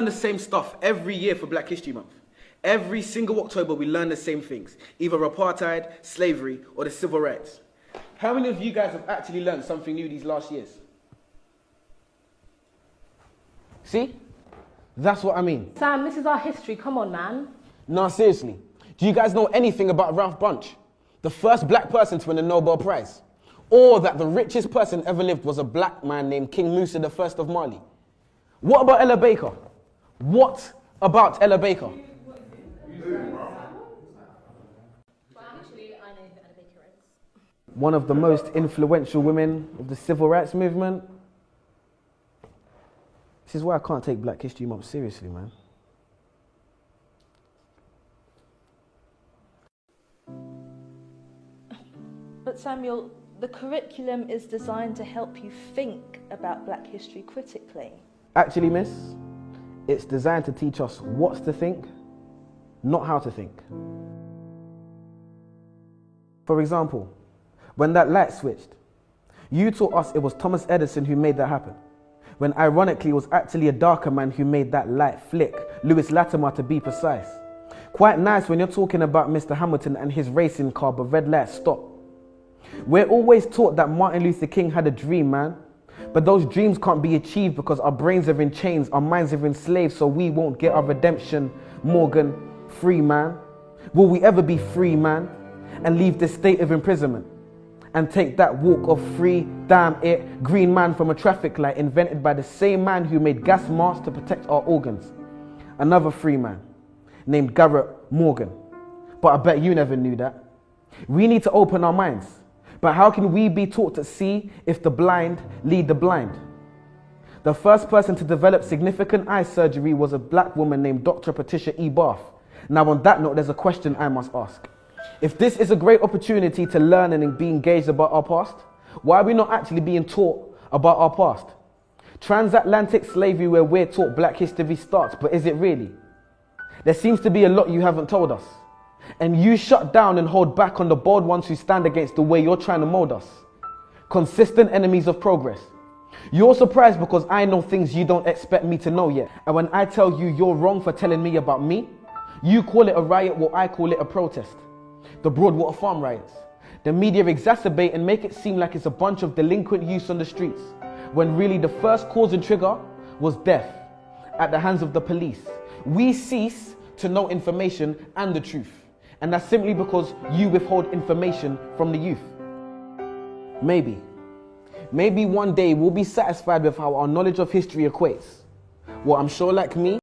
learn the same stuff every year for Black History Month. Every single October we learn the same things, either apartheid, slavery, or the civil rights. How many of you guys have actually learned something new these last years? See? That's what I mean. Sam, this is our history, come on, man. No, seriously. Do you guys know anything about Ralph Bunche? The first black person to win a Nobel Prize? Or that the richest person ever lived was a black man named King Musa I of Mali? What about Ella Baker? What about Ella Baker? One of the most influential women of the civil rights movement. This is why I can't take Black History Month seriously, man. But Samuel, the curriculum is designed to help you think about Black history critically. Actually, miss, it's designed to teach us what to think, not how to think. For example, when that light switched, you taught us it was Thomas Edison who made that happen, when ironically it was actually a darker man who made that light flick, Lewis Latimer to be precise. Quite nice when you're talking about Mr. Hamilton and his racing car, but red lights stop. We're always taught that Martin Luther King had a dream, man. But those dreams can't be achieved because our brains are in chains, our minds are enslaved, so we won't get our redemption. Morgan, free man. Will we ever be free, man? And leave this state of imprisonment? And take that walk of free, damn it, green man from a traffic light invented by the same man who made gas masks to protect our organs. Another free man named Garrett Morgan. But I bet you never knew that. We need to open our minds. But how can we be taught to see if the blind lead the blind? The first person to develop significant eye surgery was a black woman named Dr. Patricia E. Bath. Now on that note, there's a question I must ask. If this is a great opportunity to learn and be engaged about our past, why are we not actually being taught about our past? Transatlantic slavery where we're taught Black history starts, but is it really? There seems to be a lot you haven't told us. And you shut down and hold back on the bold ones who stand against the way you're trying to mold us. Consistent enemies of progress. You're surprised because I know things you don't expect me to know yet. And when I tell you you're wrong for telling me about me, you call it a riot while I call it a protest. The Broadwater Farm riots. The media exacerbate and make it seem like it's a bunch of delinquent youths on the streets, when really the first cause and trigger was death at the hands of the police. We cease to know information and the truth. And that's simply because you withhold information from the youth. Maybe one day we'll be satisfied with how our knowledge of history equates. Well, I'm sure like me,